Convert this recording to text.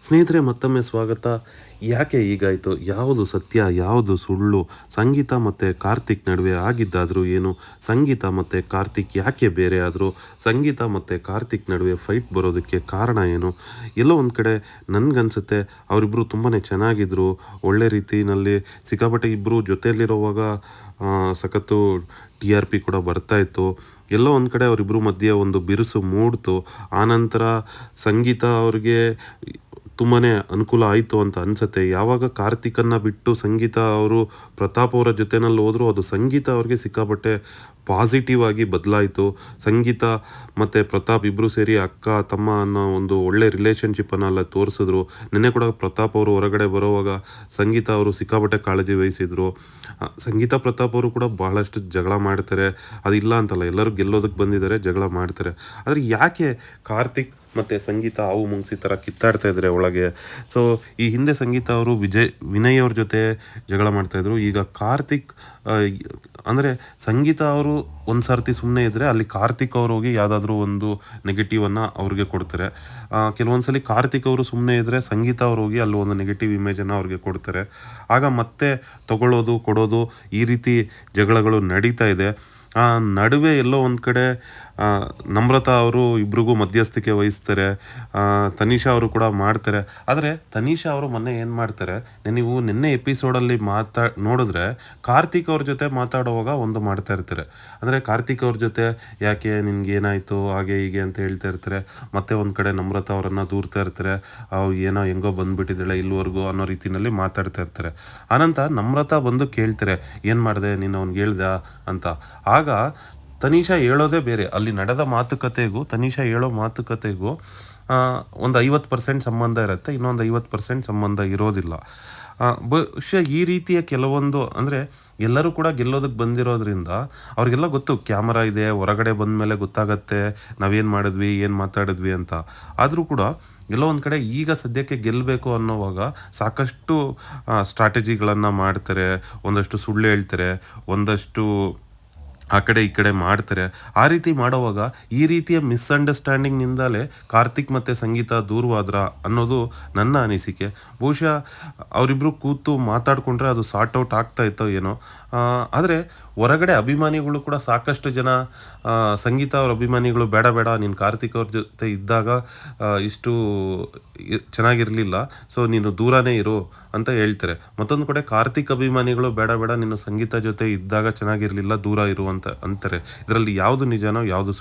ಸ್ನೇಹಿತರೆ ಮತ್ತೊಮ್ಮೆ ಸ್ವಾಗತ. ಯಾಕೆ ಹೀಗಾಯಿತು? ಯಾವುದು ಸತ್ಯ ಯಾವುದು ಸುಳ್ಳು? ಸಂಗೀತ ಮತ್ತು ಕಾರ್ತಿಕ್ ನಡುವೆ ಆಗಿದ್ದಾದರೂ ಏನು? ಸಂಗೀತ ಮತ್ತು ಕಾರ್ತಿಕ್ ಯಾಕೆ ಬೇರೆ ಆದರು? ಸಂಗೀತ ಮತ್ತು ಕಾರ್ತಿಕ್ ನಡುವೆ ಫೈಟ್ ಬರೋದಕ್ಕೆ ಕಾರಣ ಏನು? ಎಲ್ಲೋ ಒಂದು ಕಡೆ ನನಗನ್ಸುತ್ತೆ ಅವರಿಬ್ಬರು ತುಂಬಾ ಚೆನ್ನಾಗಿದ್ದರು. ಒಳ್ಳೆ ರೀತಿಯಲ್ಲಿ ಸಿಕ್ಕಾಪಟ್ಟೆ ಇಬ್ಬರು ಜೊತೆಯಲ್ಲಿರೋವಾಗ ಸಖತ್ತು TRP ಕೂಡ ಬರ್ತಾಯಿತ್ತು. ಎಲ್ಲೋ ಒಂದು ಕಡೆ ಅವರಿಬ್ಬರು ಮಧ್ಯೆ ಒಂದು ಬಿರುಸು ಮೂಡ್ತು. ಆನಂತರ ಸಂಗೀತ ಅವ್ರಿಗೆ ತುಂಬಾ ಅನುಕೂಲ ಆಯಿತು ಅಂತ ಅನಿಸುತ್ತೆ. ಯಾವಾಗ ಕಾರ್ತಿಕನ್ನು ಬಿಟ್ಟು ಸಂಗೀತ ಅವರು ಪ್ರತಾಪ್ ಅವರ ಜೊತೆನಲ್ಲಿ ಹೋದರೂ ಅದು ಸಂಗೀತ ಅವ್ರಿಗೆ ಸಿಕ್ಕಾಪಟ್ಟೆ ಪಾಸಿಟಿವ್ ಆಗಿ ಬದಲಾಯಿತು. ಸಂಗೀತ ಮತ್ತು ಪ್ರತಾಪ್ ಇಬ್ಬರು ಸೇರಿ ಅಕ್ಕ ತಮ್ಮ ಅನ್ನೋ ಒಂದು ಒಳ್ಳೆ ರಿಲೇಷನ್ಶಿಪ್ಪನ್ನೆಲ್ಲ ತೋರಿಸಿದ್ರು. ನಿನ್ನೆ ಕೂಡ ಪ್ರತಾಪ್ ಅವರು ಹೊರಗಡೆ ಬರೋವಾಗ ಸಂಗೀತ ಅವರು ಸಿಕ್ಕಾಪಟ್ಟೆ ಕಾಳಜಿ ವಹಿಸಿದರು. ಸಂಗೀತ ಪ್ರತಾಪ್ ಅವರು ಕೂಡ ಬಹಳಷ್ಟು ಜಗಳ ಮಾಡ್ತಾರೆ, ಅದಿಲ್ಲ ಅಂತಲ್ಲ, ಎಲ್ಲರೂ ಗೆಲ್ಲೋದಕ್ಕೆ ಬಂದಿದ್ದಾರೆ, ಜಗಳ ಮಾಡ್ತಾರೆ. ಆದರೆ ಯಾಕೆ ಕಾರ್ತಿಕ್ ಮತ್ತು ಸಂಗೀತ ಹಾವು ಮುಂಗ್ಸಿ ಥರ ಕಿತ್ತಾಡ್ತಾ ಇದ್ದಾರೆ ಒಳಗೆ? ಸೊ ಈ ಹಿಂದೆ ಸಂಗೀತ ಅವರು ವಿನಯ್ ಅವ್ರ ಜೊತೆ ಜಗಳ ಮಾಡ್ತಾಯಿದ್ರು. ಈಗ ಕಾರ್ತಿಕ್ ಅಂದರೆ ಸಂಗೀತ ಅವರು ಒಂದು ಸರ್ತಿ ಸುಮ್ಮನೆ ಇದ್ದರೆ ಅಲ್ಲಿ ಕಾರ್ತಿಕ್ ಅವರು ಹೋಗಿ ಯಾವುದಾದ್ರೂ ಒಂದು ನೆಗೆಟಿವನ್ನು ಅವ್ರಿಗೆ ಕೊಡ್ತಾರೆ. ಕೆಲವೊಂದು ಸಲ ಕಾರ್ತಿಕ್ ಅವರು ಸುಮ್ಮನೆ ಇದ್ದರೆ ಸಂಗೀತ ಅವ್ರು ಹೋಗಿ ಅಲ್ಲಿ ಒಂದು ನೆಗೆಟಿವ್ ಇಮೇಜನ್ನು ಅವ್ರಿಗೆ ಕೊಡ್ತಾರೆ. ಆಗ ಮತ್ತೆ ತಗೊಳ್ಳೋದು ಕೊಡೋದು ಈ ರೀತಿ ಜಗಳಗಳು ನಡೀತಾ ಇದೆ. ನಡುವೆ ಎಲ್ಲೋ ಒಂದು ಕಡೆ ನಮ್ರತಾ ಅವರು ಇಬ್ರಿಗೂ ಮಧ್ಯಸ್ಥಿಕೆ ವಹಿಸ್ತಾರೆ. ತನಿಷಾ ಅವರು ಕೂಡ ಮಾಡ್ತಾರೆ. ಆದರೆ ತನಿಷಾ ಅವರು ಮೊನ್ನೆ ಏನು ಮಾಡ್ತಾರೆ, ನೀವು ನಿನ್ನೆ ಎಪಿಸೋಡಲ್ಲಿ ನೋಡಿದ್ರೆ ಕಾರ್ತಿಕ್ ಅವ್ರ ಜೊತೆ ಮಾತಾಡುವಾಗ ಒಂದು ಮಾಡ್ತಾ ಇರ್ತಾರೆ. ಅಂದರೆ ಕಾರ್ತಿಕ್ ಅವ್ರ ಜೊತೆ ಯಾಕೆ ನಿನ್ಗೇನಾಯಿತು ಹಾಗೆ ಹೀಗೆ ಅಂತ ಹೇಳ್ತಾ ಇರ್ತಾರೆ. ಮತ್ತೆ ಒಂದು ಕಡೆ ನಮ್ರತಾ ಅವರನ್ನು ದೂರ್ತಾ ಇರ್ತಾರೆ. ಏನೋ ಹೆಂಗೋ ಬಂದುಬಿಟ್ಟಿದ್ದಾಳೆ ಇಲ್ಲಿವರೆಗೂ ಅನ್ನೋ ರೀತಿಯಲ್ಲಿ ಮಾತಾಡ್ತಾ ಇರ್ತಾರೆ. ಆನಂತರ ನಮ್ರತಾ ಬಂದು ಕೇಳ್ತಾರೆ, ಏನು ಮಾಡಿದೆ ನೀನು ಅವ್ನಿಗೆ ಹೇಳ್ದ ಅಂತ. ಆಗ ತನಿಷಾ ಹೇಳೋದೇ ಬೇರೆ. ಅಲ್ಲಿ ನಡೆದ ಮಾತುಕತೆಗೂ ತನಿಷಾ ಹೇಳೋ ಮಾತುಕತೆಗೂ ಒಂದು 50% ಸಂಬಂಧ ಇರುತ್ತೆ, ಇನ್ನೊಂದು 50% ಸಂಬಂಧ ಇರೋದಿಲ್ಲ. ಬಹುಶಃ ಈ ರೀತಿಯ ಕೆಲವೊಂದು ಅಂದರೆ ಎಲ್ಲರೂ ಕೂಡ ಗೆಲ್ಲೋದಕ್ಕೆ ಬಂದಿರೋದ್ರಿಂದ ಅವ್ರಿಗೆಲ್ಲ ಗೊತ್ತು ಕ್ಯಾಮರಾ ಇದೆ, ಹೊರಗಡೆ ಬಂದ ಮೇಲೆ ಗೊತ್ತಾಗತ್ತೆ ನಾವೇನು ಮಾಡಿದ್ವಿ ಏನು ಮಾತಾಡಿದ್ವಿ ಅಂತ. ಆದರೂ ಕೂಡ ಎಲ್ಲೋ ಒಂದು ಕಡೆ ಈಗ ಸದ್ಯಕ್ಕೆ ಗೆಲ್ಲಬೇಕು ಅನ್ನೋವಾಗ ಸಾಕಷ್ಟು ಸ್ಟ್ರಾಟಜಿಗಳನ್ನು ಮಾಡ್ತಾರೆ, ಒಂದಷ್ಟು ಸುಳ್ಳು ಹೇಳ್ತಾರೆ, ಒಂದಷ್ಟು ಆ ಕಡೆ ಈ ಕಡೆ ಮಾಡ್ತಾರೆ. ಆ ರೀತಿ ಮಾಡೋವಾಗ ಈ ರೀತಿಯ ಮಿಸ್ಅಂಡರ್ಸ್ಟ್ಯಾಂಡಿಂಗ್ನಿಂದಲೇ ಕಾರ್ತಿಕ್ ಮತ್ತು ಸಂಗೀತ ದೂರವಾದ್ರ ಅನ್ನೋದು ನನ್ನ ಅನಿಸಿಕೆ. ಬಹುಶಃ ಅವರಿಬ್ಬರು ಕೂತು ಮಾತಾಡಿಕೊಂಡ್ರೆ ಅದು ಸಾರ್ಟ್ ಔಟ್ ಆಗ್ತಾ ಇತ್ತೋ ಏನೋ. ಆದರೆ ಹೊರಗಡೆ ಅಭಿಮಾನಿಗಳು ಕೂಡ ಸಾಕಷ್ಟು ಜನ ಸಂಗೀತ ಅವ್ರ ಅಭಿಮಾನಿಗಳು ಬೇಡ ಬೇಡ ನೀನು ಕಾರ್ತಿಕ್ ಅವ್ರ ಜೊತೆ ಇದ್ದಾಗ ಇಷ್ಟು ಚೆನ್ನಾಗಿರಲಿಲ್ಲ, ಸೊ ನೀನು ದೂರನೇ ಇರು ಅಂತ ಹೇಳ್ತಾರೆ. ಮತ್ತೊಂದು ಕಡೆ ಕಾರ್ತಿಕ್ ಅಭಿಮಾನಿಗಳು ಬೇಡ ಬೇಡ ನೀನು ಸಂಗೀತ ಜೊತೆ ಇದ್ದಾಗ ಚೆನ್ನಾಗಿರಲಿಲ್ಲ, ದೂರ ಇರು ಅಂತ ಅಂತಾರೆ. ಇದರಲ್ಲಿ ಯಾವುದು ನಿಜನೋ ಯಾವುದು ಸುಳ್ಳು?